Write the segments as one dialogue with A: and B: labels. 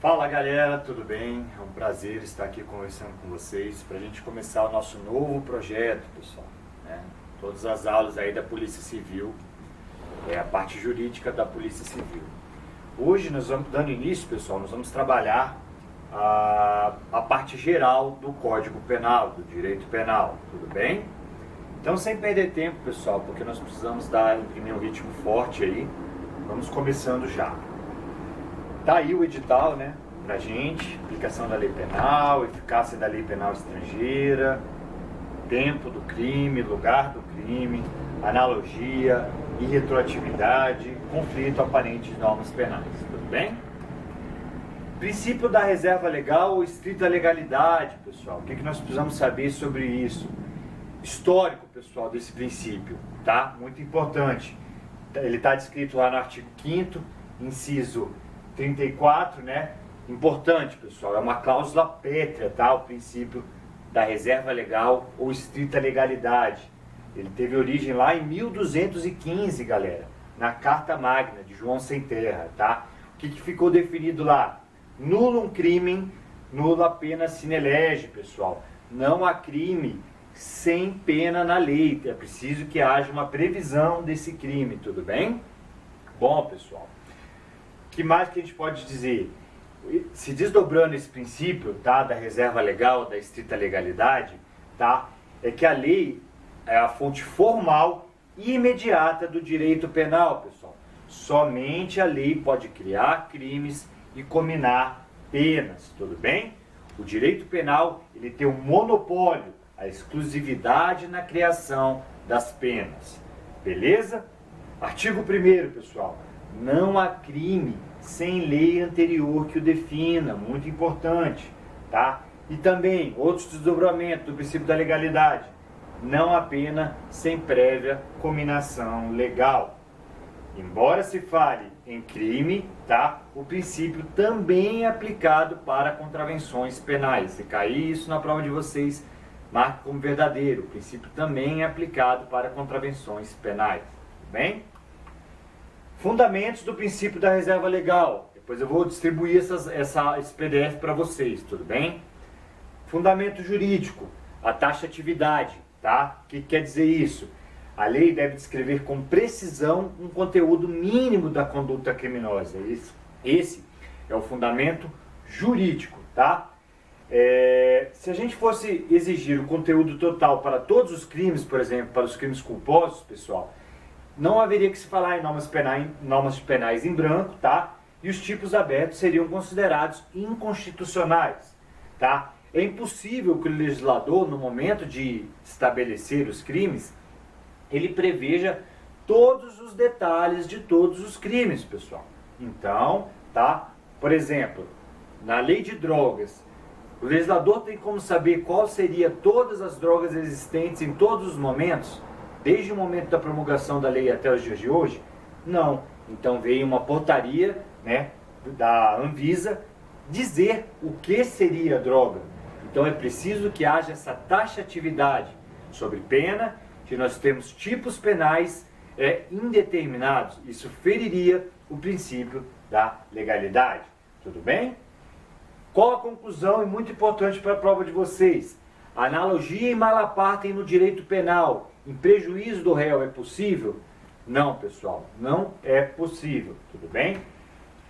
A: Fala galera, tudo bem? É um prazer estar aqui conversando com vocês para a gente começar o nosso novo projeto, pessoal. Todas as aulas aí da Polícia Civil, a parte jurídica da Polícia Civil. Hoje nós vamos dando início, pessoal, nós vamos trabalhar a parte geral do Código Penal, do Direito Penal, tudo bem? Então, sem perder tempo, pessoal, porque nós precisamos imprimir um ritmo forte aí, vamos começando já. Tá aí o edital, né, pra gente, aplicação da lei penal, eficácia da lei penal estrangeira, tempo do crime, lugar do crime, analogia, irretroatividade, conflito aparente de normas penais, tudo bem? Princípio da reserva legal ou estrita legalidade, pessoal, o que nós precisamos saber sobre isso? Histórico, pessoal, desse princípio, tá? Muito importante. Ele está descrito lá no artigo 5º, inciso 34, né? Importante, pessoal, é uma cláusula pétrea, tá? O princípio da reserva legal ou estrita legalidade. Ele teve origem lá em 1215, galera, na Carta Magna de João Sem Terra, tá? O que ficou definido lá? Nullum crimen, nulla pena sine lege, pessoal. Não há crime sem pena na lei. É preciso que haja uma previsão desse crime, tudo bem? Bom, pessoal, o que mais que a gente pode dizer? Se desdobrando esse princípio, tá, da reserva legal, da estrita legalidade, tá, é que a lei é a fonte formal e imediata do direito penal, pessoal. Somente a lei pode criar crimes e cominar penas, tudo bem? O direito penal, ele tem um monopólio, a exclusividade na criação das penas, beleza? Artigo 1º, pessoal, não há crime sem lei anterior que o defina, muito importante, tá? E também, outros desdobramentos do princípio da legalidade, não há pena sem prévia cominação legal. Embora se fale em crime, tá? O princípio também é aplicado para contravenções penais. Se cair isso na prova de vocês, marque como verdadeiro. O princípio também é aplicado para contravenções penais. Tudo bem? Fundamentos do princípio da reserva legal. Depois eu vou distribuir esse PDF para vocês, tudo bem? Fundamento jurídico. A taxatividade, tá? O que quer dizer isso? A lei deve descrever com precisão um conteúdo mínimo da conduta criminosa. Esse é o fundamento jurídico, tá? Se a gente fosse exigir o conteúdo total para todos os crimes, por exemplo, para os crimes culposos, pessoal, não haveria que se falar em normas penais em branco, tá? E os tipos abertos seriam considerados inconstitucionais, tá? É impossível que o legislador, no momento de estabelecer os crimes, ele preveja todos os detalhes de todos os crimes, pessoal. Então, tá? Por exemplo, na lei de drogas, o legislador tem como saber qual seria todas as drogas existentes em todos os momentos, desde o momento da promulgação da lei até os dias de hoje? Não. Então veio uma portaria, né, da Anvisa dizer o que seria droga. Então é preciso que haja essa taxatividade sobre pena, que nós temos tipos penais indeterminados. Isso feriria o princípio da legalidade. Tudo bem? Qual a conclusão, e muito importante para a prova de vocês? Analogia e malapartem no direito penal, em prejuízo do réu, é possível? Não, pessoal, não é possível. Tudo bem?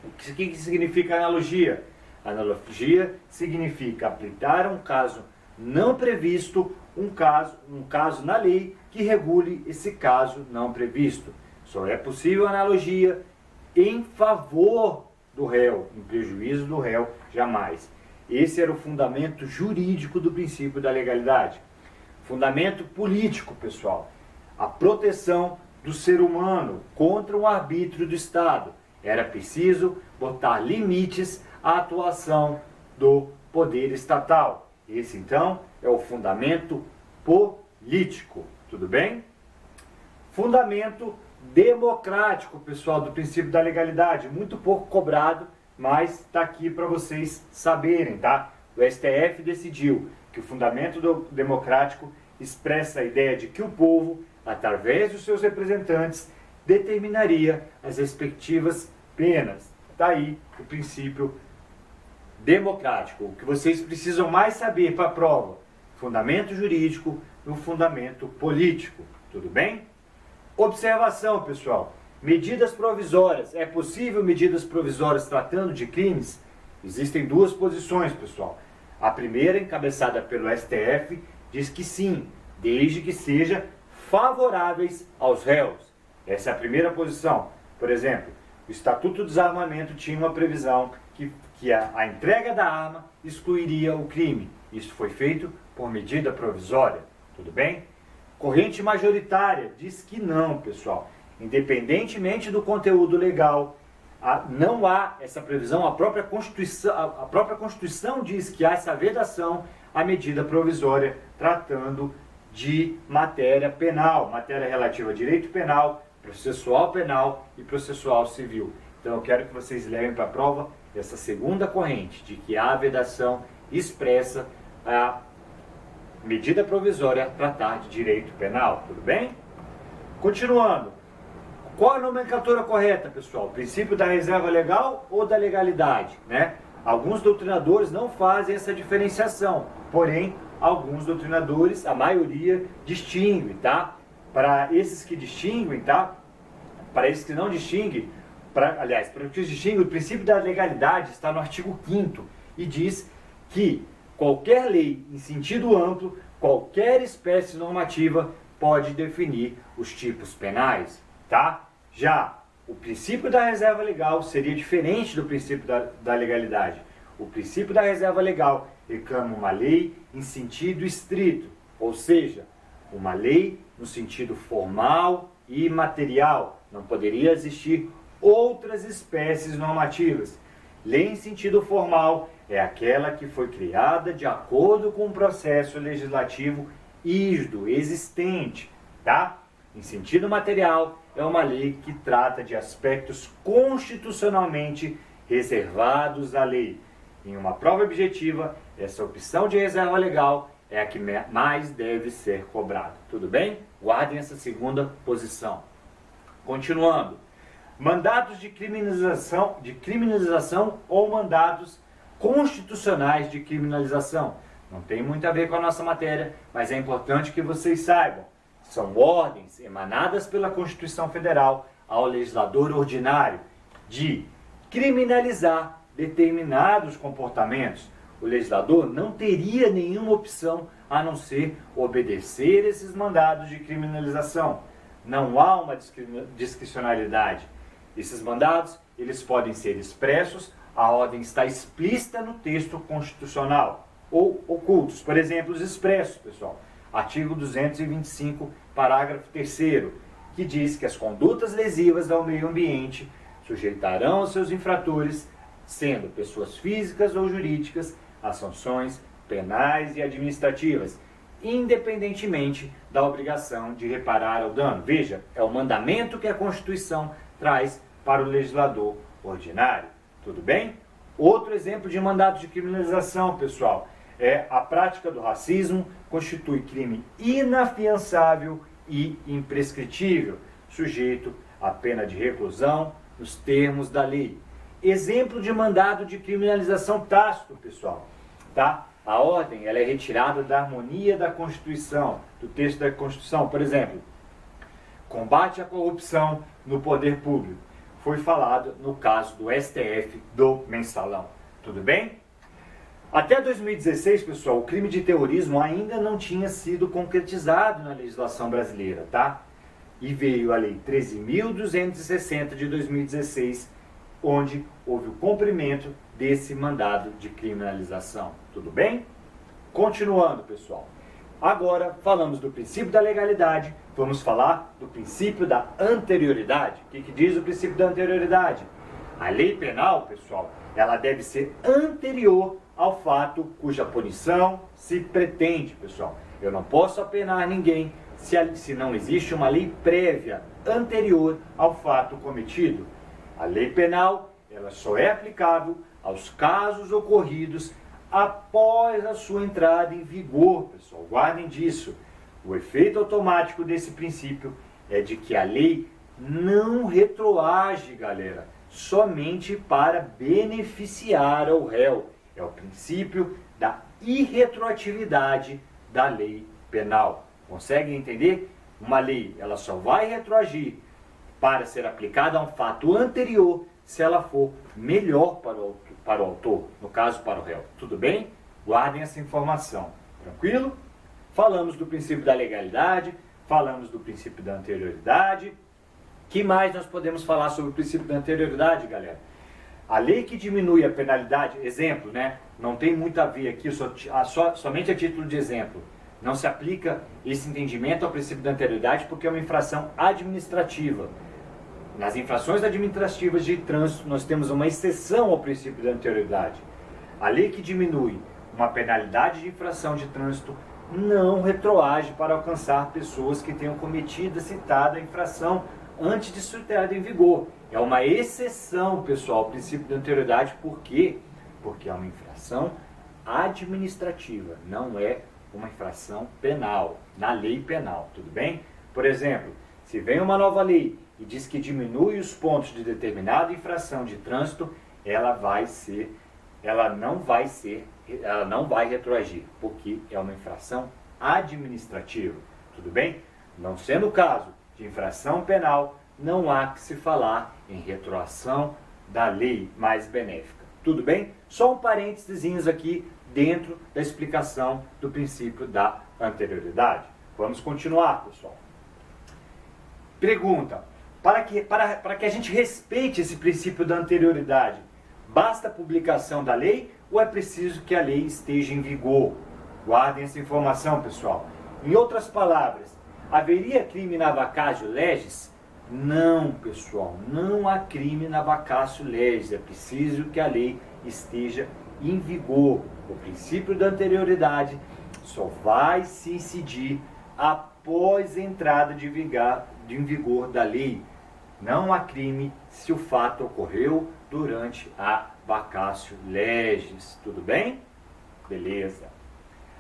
A: O que significa analogia? Analogia significa aplicar um caso não previsto, um caso na lei que regule esse caso não previsto. Só é possível analogia em favor do réu, em prejuízo do réu, jamais. Esse era o fundamento jurídico do princípio da legalidade. Fundamento político, pessoal. A proteção do ser humano contra o arbítrio do Estado. Era preciso botar limites à atuação do poder estatal. Esse, então, é o fundamento político. Tudo bem? Fundamento democrático, pessoal, do princípio da legalidade. Muito pouco cobrado, mas está aqui para vocês saberem, tá? O STF decidiu que o fundamento democrático expressa a ideia de que o povo, através dos seus representantes, determinaria as respectivas penas. Está aí o princípio democrático. O que vocês precisam mais saber para a prova? Fundamento jurídico e o fundamento político. Tudo bem? Observação, pessoal. Medidas provisórias. É possível medidas provisórias tratando de crimes? Existem duas posições, pessoal. A primeira, encabeçada pelo STF, diz que sim, desde que sejam favoráveis aos réus. Essa é a primeira posição. Por exemplo, o Estatuto do Desarmamento tinha uma previsão que a entrega da arma excluiria o crime. Isso foi feito por medida provisória. Tudo bem? Corrente majoritária diz que não, pessoal. Independentemente do conteúdo legal, não há essa previsão. A própria Constituição diz que há essa vedação à medida provisória tratando de matéria penal, matéria relativa a direito penal, processual penal e processual civil. Então eu quero que vocês levem para a prova essa segunda corrente, de que há vedação expressa a medida provisória a tratar de direito penal. Tudo bem? Continuando. Qual a nomenclatura correta, pessoal? O princípio da reserva legal ou da legalidade, né? Alguns doutrinadores não fazem essa diferenciação, porém, alguns doutrinadores, a maioria, distingue, tá? Para esses que distinguem, tá? Para esses que não distinguem, para os que distinguem, o princípio da legalidade está no artigo 5º e diz que qualquer lei, em sentido amplo, qualquer espécie normativa pode definir os tipos penais, tá? Já o princípio da reserva legal seria diferente do princípio da legalidade. O princípio da reserva legal reclama uma lei em sentido estrito, ou seja, uma lei no sentido formal e material. Não poderia existir outras espécies normativas. Lei em sentido formal é aquela que foi criada de acordo com o processo legislativo rígido, existente, tá? Em sentido material, é uma lei que trata de aspectos constitucionalmente reservados à lei. Em uma prova objetiva, essa opção de reserva legal é a que mais deve ser cobrada. Tudo bem? Guardem essa segunda posição. Continuando. Mandatos de criminalização ou mandatos constitucionais de criminalização. Não tem muito a ver com a nossa matéria, mas é importante que vocês saibam. São ordens emanadas pela Constituição Federal ao legislador ordinário de criminalizar determinados comportamentos. O legislador não teria nenhuma opção a não ser obedecer esses mandados de criminalização. Não há uma discricionalidade. Esses mandados, eles podem ser expressos, a ordem está explícita no texto constitucional, ou ocultos. Por exemplo, os expressos, pessoal. Artigo 225, parágrafo 3º, que diz que as condutas lesivas ao meio ambiente sujeitarão os seus infratores, sendo pessoas físicas ou jurídicas, a sanções penais e administrativas, independentemente da obrigação de reparar ao dano. Veja, é o mandamento que a Constituição traz para o legislador ordinário. Tudo bem? Outro exemplo de mandato de criminalização, pessoal, é a prática do racismo, constitui crime inafiançável e imprescritível, sujeito à pena de reclusão nos termos da lei. Exemplo de mandado de criminalização tácito, pessoal, tá? A ordem ela é retirada da harmonia da Constituição, do texto da Constituição. Por exemplo, combate à corrupção no poder público. Foi falado no caso do STF do Mensalão. Tudo bem? Até 2016, pessoal, o crime de terrorismo ainda não tinha sido concretizado na legislação brasileira, tá? E veio a Lei 13.260 de 2016, onde houve o cumprimento desse mandado de criminalização. Tudo bem? Continuando, pessoal. Agora falamos do princípio da legalidade, vamos falar do princípio da anterioridade. O que diz o princípio da anterioridade? A lei penal, pessoal, ela deve ser anterior ao fato cuja punição se pretende, pessoal. Eu não posso apenar ninguém se não existe uma lei prévia anterior ao fato cometido. A lei penal, ela só é aplicável aos casos ocorridos após a sua entrada em vigor, pessoal. Guardem disso. O efeito automático desse princípio é de que a lei não retroage, galera, somente para beneficiar ao réu. É o princípio da irretroatividade da lei penal. Conseguem entender? Uma lei, ela só vai retroagir para ser aplicada a um fato anterior se ela for melhor para o autor, no caso para o réu. Tudo bem? Guardem essa informação. Tranquilo? Falamos do princípio da legalidade, falamos do princípio da anterioridade. Que mais nós podemos falar sobre o princípio da anterioridade, galera? A lei que diminui a penalidade, exemplo, né? Não tem muito a ver aqui, somente a título de exemplo. Não se aplica esse entendimento ao princípio da anterioridade porque é uma infração administrativa. Nas infrações administrativas de trânsito, nós temos uma exceção ao princípio da anterioridade. A lei que diminui uma penalidade de infração de trânsito não retroage para alcançar pessoas que tenham cometido a citada infração antes de sua entrada em vigor. É uma exceção, pessoal, ao princípio da anterioridade. Por quê? Porque é uma infração administrativa, não é uma infração penal, na lei penal, tudo bem? Por exemplo, se vem uma nova lei e diz que diminui os pontos de determinada infração de trânsito, ela não vai retroagir, porque é uma infração administrativa, tudo bem? Não sendo o caso de infração penal, não há que se falar em retroação da lei mais benéfica, tudo bem? Só um parênteses aqui dentro da explicação do princípio da anterioridade. Vamos continuar, pessoal. Pergunta: para que a gente respeite esse princípio da anterioridade, basta a publicação da lei ou é preciso que a lei esteja em vigor? Guardem essa informação, pessoal. Em outras palavras, haveria crime na vacatio legis? Não, pessoal, não há crime na vacatio legis. É preciso que a lei esteja em vigor. O princípio da anterioridade só vai se incidir após a entrada em vigor da lei. Não há crime se o fato ocorreu durante a vacatio legis. Tudo bem? Beleza.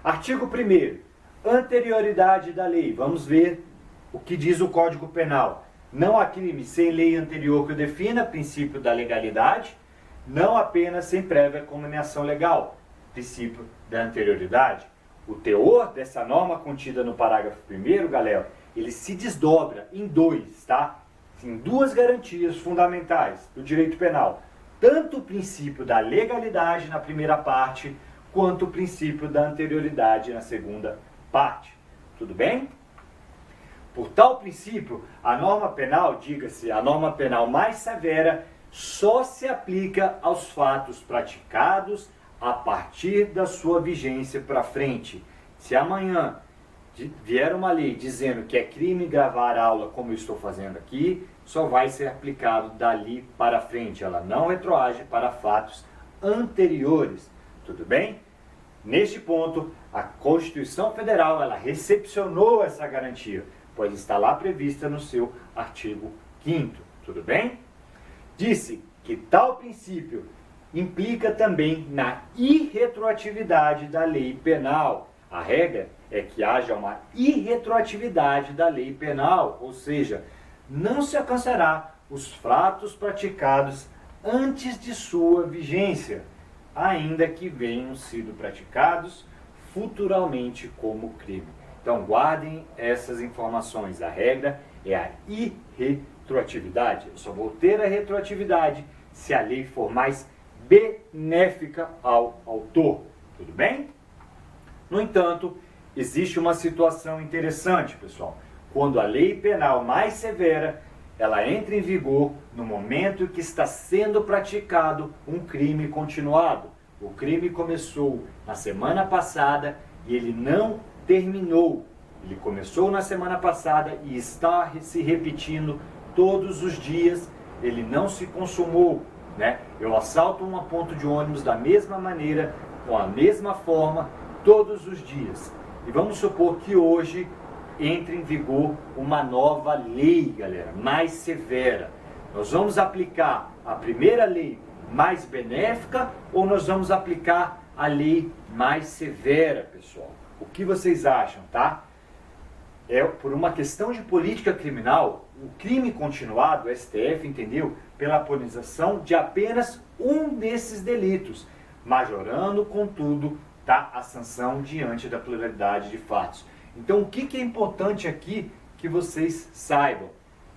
A: Artigo 1º. Anterioridade da lei. Vamos ver o que diz o Código Penal. Não há crime sem lei anterior que o defina, princípio da legalidade. Não há pena sem prévia cominação legal, princípio da anterioridade. O teor dessa norma contida no parágrafo 1º, galera, ele se desdobra em dois, tá? Em duas garantias fundamentais do direito penal. Tanto o princípio da legalidade na primeira parte, quanto o princípio da anterioridade na segunda parte. Tudo bem? Por tal princípio, a norma penal, diga-se, a norma penal mais severa, só se aplica aos fatos praticados a partir da sua vigência para frente. Se amanhã vier uma lei dizendo que é crime gravar aula, como eu estou fazendo aqui, só vai ser aplicado dali para frente. Ela não retroage para fatos anteriores. Tudo bem? Neste ponto, a Constituição Federal ela recepcionou essa garantia, pois está lá prevista no seu artigo 5º. Tudo bem? Disse que tal princípio implica também na irretroatividade da lei penal. A regra é que haja uma irretroatividade da lei penal, ou seja, não se alcançará os fatos praticados antes de sua vigência, ainda que venham sido praticados futuramente como crime. Então guardem essas informações. A regra é a irretroatividade. Eu só vou ter a retroatividade se a lei for mais benéfica ao autor. Tudo bem? No entanto, existe uma situação interessante, pessoal. Quando a lei penal mais severa, ela entra em vigor no momento em que está sendo praticado um crime continuado. O crime começou na semana passada e ele não terminou. Ele começou na semana passada e está se repetindo todos os dias. Ele não se consumou, né? Eu assalto um ponto de ônibus da mesma maneira, com a mesma forma, todos os dias. E vamos supor que hoje entre em vigor uma nova lei, galera, mais severa. Nós vamos aplicar a primeira lei mais benéfica ou nós vamos aplicar a lei mais severa, pessoal? O que vocês acham, tá? Por uma questão de política criminal, o crime continuado, o STF entendeu, pela punição de apenas um desses delitos. majorando, contudo, tá, a sanção diante da pluralidade de fatos. Então, o que é importante aqui que vocês saibam,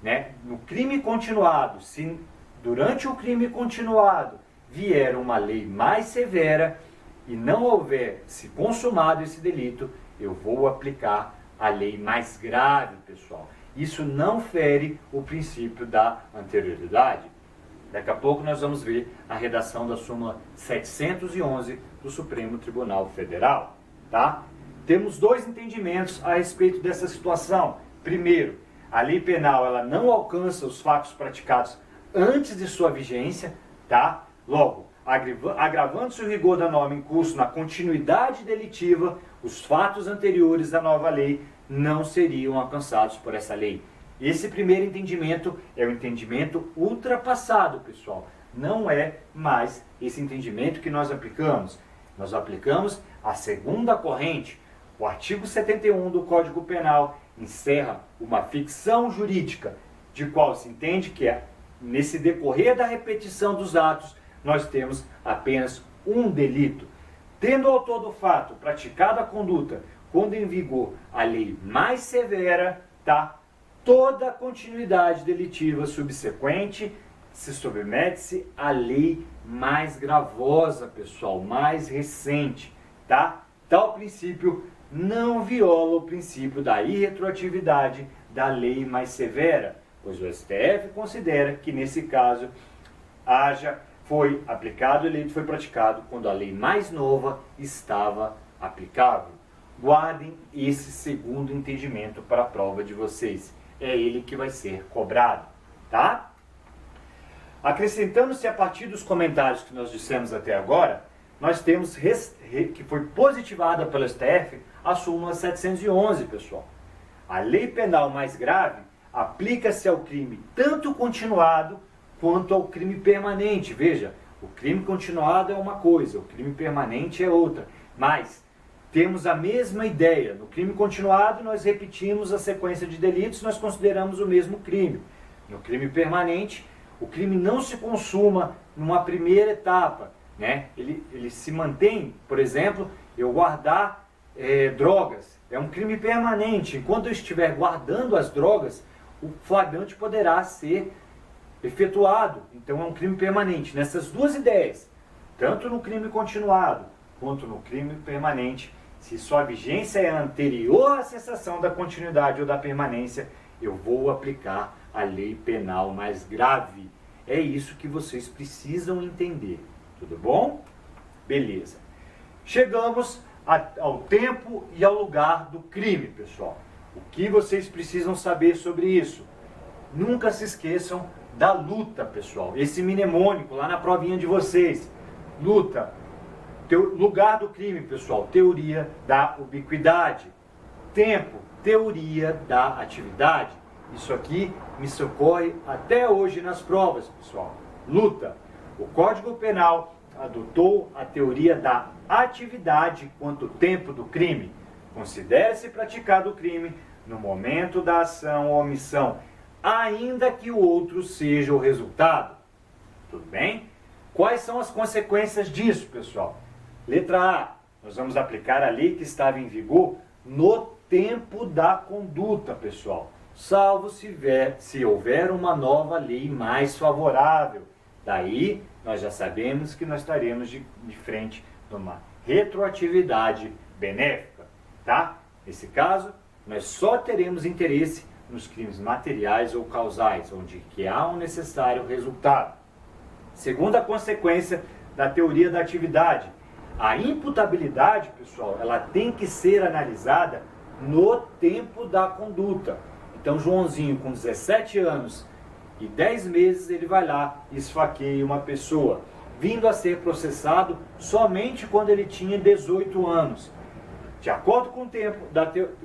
A: né? No crime continuado, se durante o crime continuado vier uma lei mais severa e não houver se consumado esse delito, eu vou aplicar a lei mais grave, pessoal. Isso não fere o princípio da anterioridade. Daqui a pouco nós vamos ver a redação da súmula 711 do Supremo Tribunal Federal, tá? Temos dois entendimentos a respeito dessa situação. Primeiro, a lei penal ela não alcança os fatos praticados antes de sua vigência, tá? Logo, agravando-se o rigor da norma em curso na continuidade delitiva, os fatos anteriores à nova lei não seriam alcançados por essa lei. Esse primeiro entendimento é o entendimento ultrapassado, pessoal. Não é mais esse entendimento que nós aplicamos. Nós aplicamos a segunda corrente. O artigo 71 do Código Penal encerra uma ficção jurídica, de qual se entende que nesse decorrer da repetição dos atos, nós temos apenas um delito. Tendo o autor do fato praticado a conduta quando em vigor a lei mais severa, tá? Toda a continuidade delitiva subsequente se submete-se à lei mais gravosa, pessoal, mais recente, tá? Tal princípio não viola o princípio da irretroatividade da lei mais severa, pois o STF considera que nesse caso foi aplicado, o delito foi praticado quando a lei mais nova estava aplicável. Guardem esse segundo entendimento para a prova de vocês. É ele que vai ser cobrado, tá? Acrescentando-se a partir dos comentários que nós dissemos até agora, nós temos que foi positivada pelo STF a súmula 711, pessoal. A lei penal mais grave aplica-se ao crime tanto continuado quanto ao crime permanente. Veja, o crime continuado é uma coisa, o crime permanente é outra. Mas temos a mesma ideia. No crime continuado, nós repetimos a sequência de delitos, nós consideramos o mesmo crime. No crime permanente, o crime não se consuma numa primeira etapa, né? Ele se mantém, por exemplo, eu guardar drogas. É um crime permanente. Enquanto eu estiver guardando as drogas, o flagrante poderá ser efetuado. Então é um crime permanente. Nessas duas ideias, tanto no crime continuado quanto no crime permanente, se sua vigência é anterior à cessação da continuidade ou da permanência, eu vou aplicar a lei penal mais grave. É isso que vocês precisam entender. Tudo bom? Beleza. Chegamos ao tempo e ao lugar do crime, pessoal. O que vocês precisam saber sobre isso? Nunca se esqueçam da luta, pessoal. Esse mnemônico lá na provinha de vocês. Luta. Lugar do crime, pessoal. Teoria da ubiquidade. Tempo. Teoria da atividade. Isso aqui me socorre até hoje nas provas, pessoal. Luta. O Código Penal adotou a teoria da atividade quanto tempo do crime. Considere-se praticado o crime no momento da ação ou omissão, ainda que o outro seja o resultado. Tudo bem? Quais são as consequências disso, pessoal? Letra A. Nós vamos aplicar a lei que estava em vigor no tempo da conduta, pessoal. Salvo se houver uma nova lei mais favorável. Daí, nós já sabemos que nós estaremos de frente numa retroatividade benéfica, tá? Nesse caso, nós só teremos interesse nos crimes materiais ou causais, onde que há um necessário resultado. Segunda consequência da teoria da atividade, a imputabilidade, pessoal, ela tem que ser analisada no tempo da conduta. Então, Joãozinho, com 17 anos e 10 meses, ele vai lá e esfaqueia uma pessoa, vindo a ser processado somente quando ele tinha 18 anos. De acordo com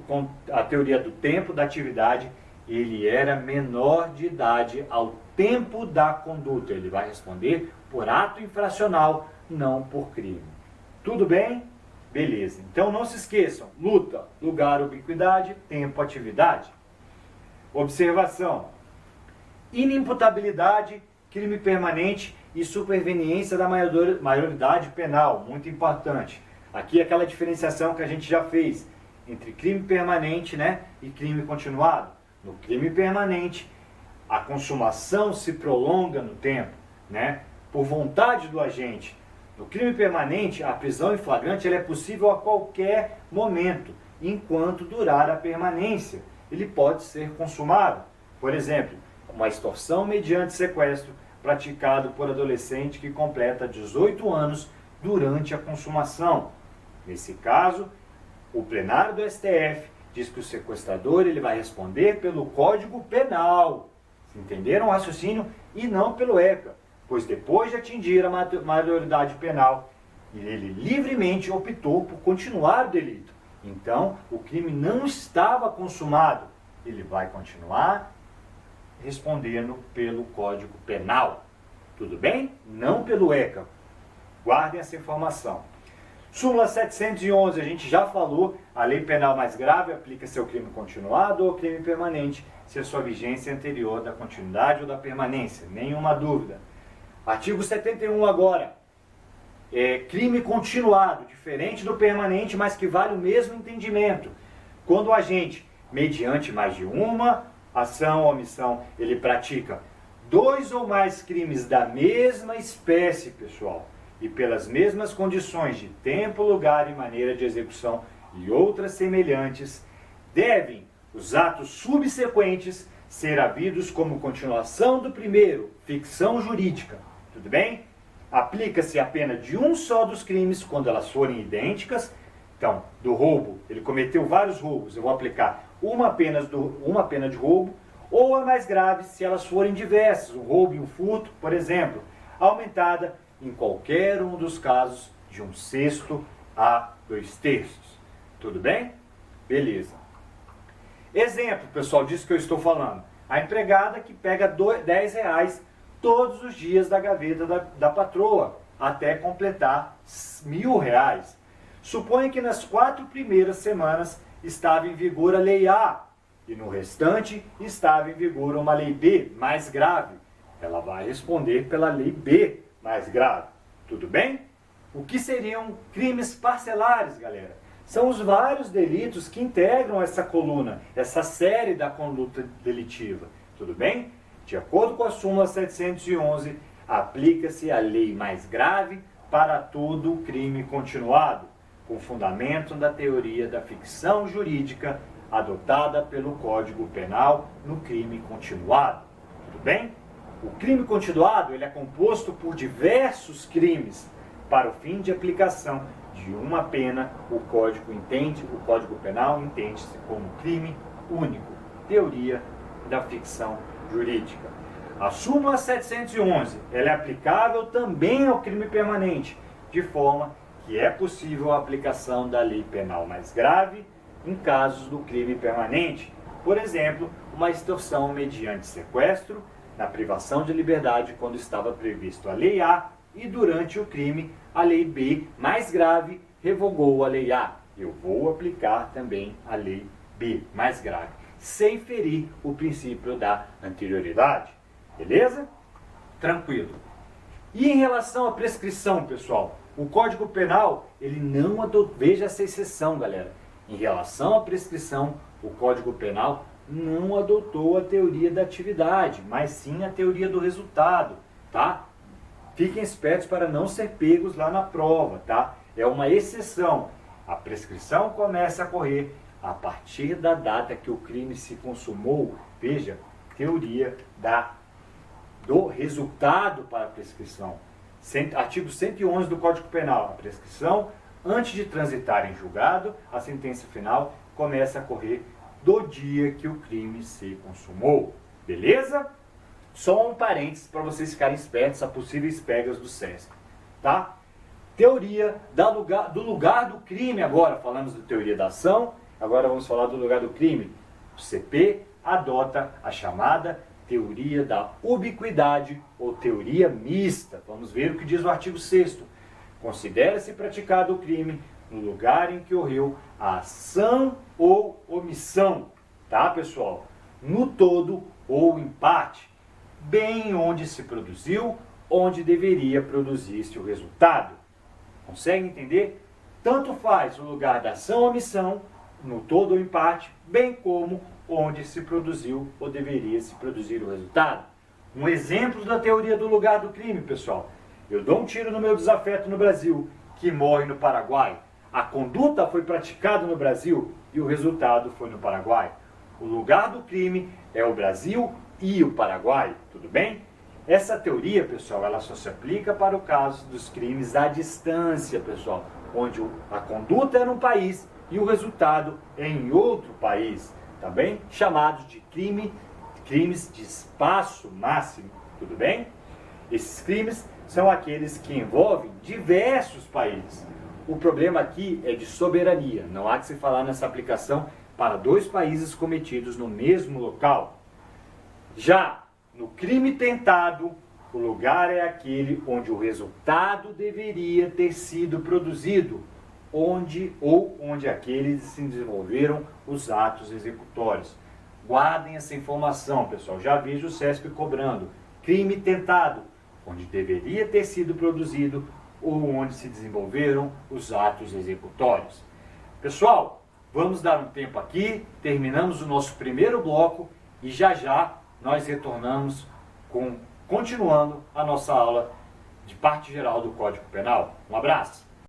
A: com a teoria do tempo da atividade, ele era menor de idade ao tempo da conduta. Ele vai responder por ato infracional, não por crime. Tudo bem? Beleza. Então não se esqueçam, luta, lugar, ubiquidade, tempo, atividade. Observação. Inimputabilidade, crime permanente e superveniência da maioridade penal, muito importante. Aqui aquela diferenciação que a gente já fez entre crime permanente, né, e crime continuado. No crime permanente, a consumação se prolonga no tempo, né, por vontade do agente. No crime permanente, a prisão em flagrante ela é possível a qualquer momento, enquanto durar a permanência. Ele pode ser consumado. Por exemplo, uma extorsão mediante sequestro praticado por adolescente que completa 18 anos durante a consumação. Nesse caso, o plenário do STF diz que o sequestrador ele vai responder pelo Código Penal. Entenderam o raciocínio? E não pelo ECA, pois depois de atingir a maioridade penal, ele livremente optou por continuar o delito. Então, o crime não estava consumado. Ele vai continuar respondendo pelo Código Penal. Tudo bem? Não pelo ECA. Guardem essa informação. Súmula 711, a gente já falou, a lei penal mais grave aplica-se ao crime continuado ou ao crime permanente, se a sua vigência é anterior da continuidade ou da permanência, nenhuma dúvida. Artigo 71 agora, crime continuado, diferente do permanente, mas que vale o mesmo entendimento. Quando o agente, mediante mais de uma ação ou omissão, ele pratica 2 ou mais crimes da mesma espécie, pessoal, e pelas mesmas condições de tempo, lugar e maneira de execução e outras semelhantes, devem os atos subsequentes ser havidos como continuação do primeiro, ficção jurídica. Tudo bem? Aplica-se a pena de um só dos crimes quando elas forem idênticas. Então, do roubo, ele cometeu vários roubos, eu vou aplicar uma pena de roubo, ou a mais grave se elas forem diversas, o roubo e o furto, por exemplo, aumentada em qualquer um dos casos de 1/6 a 2/3. Tudo bem? Beleza. Exemplo, pessoal, disso que eu estou falando. A empregada que pega R$10 todos os dias da gaveta da patroa, até completar R$1.000. Suponha que nas 4 primeiras semanas estava em vigor a lei A, e no restante estava em vigor uma lei B, mais grave. Ela vai responder pela lei B, mais grave. Tudo bem? O que seriam crimes parcelares, galera? São os vários delitos que integram essa coluna, essa série da conduta delitiva. Tudo bem? De acordo com a súmula 711, aplica-se a lei mais grave para todo crime continuado, com fundamento da teoria da ficção jurídica adotada pelo Código Penal no crime continuado. Tudo bem? O crime continuado ele é composto por diversos crimes. Para o fim de aplicação de uma pena, o Código Penal entende-se como crime único. Teoria da ficção jurídica. A súmula 711 ela é aplicável também ao crime permanente, de forma que é possível a aplicação da lei penal mais grave em casos do crime permanente. Por exemplo, uma extorsão mediante sequestro, na privação de liberdade quando estava previsto a lei A, e durante o crime a lei B, mais grave, revogou a lei A. Eu vou aplicar também a lei B, mais grave, sem ferir o princípio da anterioridade. Beleza? Tranquilo. E em relação à prescrição, pessoal, o Código Penal, ele não adotou, veja essa exceção, galera. Em relação à prescrição, o Código Penal não adotou a teoria da atividade, mas sim a teoria do resultado, tá? Fiquem espertos para não ser pegos lá na prova, tá? É uma exceção. A prescrição começa a correr a partir da data que o crime se consumou. Veja, teoria do resultado para a prescrição. Artigo 111 do Código Penal. A prescrição, antes de transitar em julgado, a sentença final começa a correr do dia que o crime se consumou. Beleza? Só um parênteses para vocês ficarem espertos a possíveis pegas do SESC. Tá? Teoria do lugar do crime agora. Falamos da teoria da ação, agora vamos falar do lugar do crime. O CP adota a chamada teoria da ubiquidade ou teoria mista. Vamos ver o que diz o artigo 6º. Considera-se praticado o crime no lugar em que ocorreu a ação ou omissão, tá, pessoal? No todo ou em parte, bem onde se produziu onde deveria produzir-se o resultado. Consegue entender? Tanto faz o lugar da ação ou omissão, no todo ou empate, bem como onde se produziu ou deveria se produzir o resultado. Um exemplo da teoria do lugar do crime, pessoal. Eu dou um tiro no meu desafeto no Brasil, que morre no Paraguai. A conduta foi praticada no Brasil e o resultado foi no Paraguai. O lugar do crime é o Brasil e o Paraguai, tudo bem? Essa teoria, pessoal, ela só se aplica para o caso dos crimes à distância, pessoal, onde a conduta é num país e o resultado é em outro país, tá bem? Chamados de crimes de espaço máximo, tudo bem? Esses crimes são aqueles que envolvem diversos países. O problema aqui é de soberania, não há que se falar nessa aplicação para dois países cometidos no mesmo local. Já no crime tentado, o lugar é aquele onde o resultado deveria ter sido produzido, onde aqueles se desenvolveram os atos executórios. Guardem essa informação, pessoal. Já vejo o CESP cobrando. Crime tentado, onde deveria ter sido produzido ou onde se desenvolveram os atos executórios. Pessoal, vamos dar um tempo aqui, terminamos o nosso primeiro bloco e já nós retornamos continuando a nossa aula de parte geral do Código Penal. Um abraço!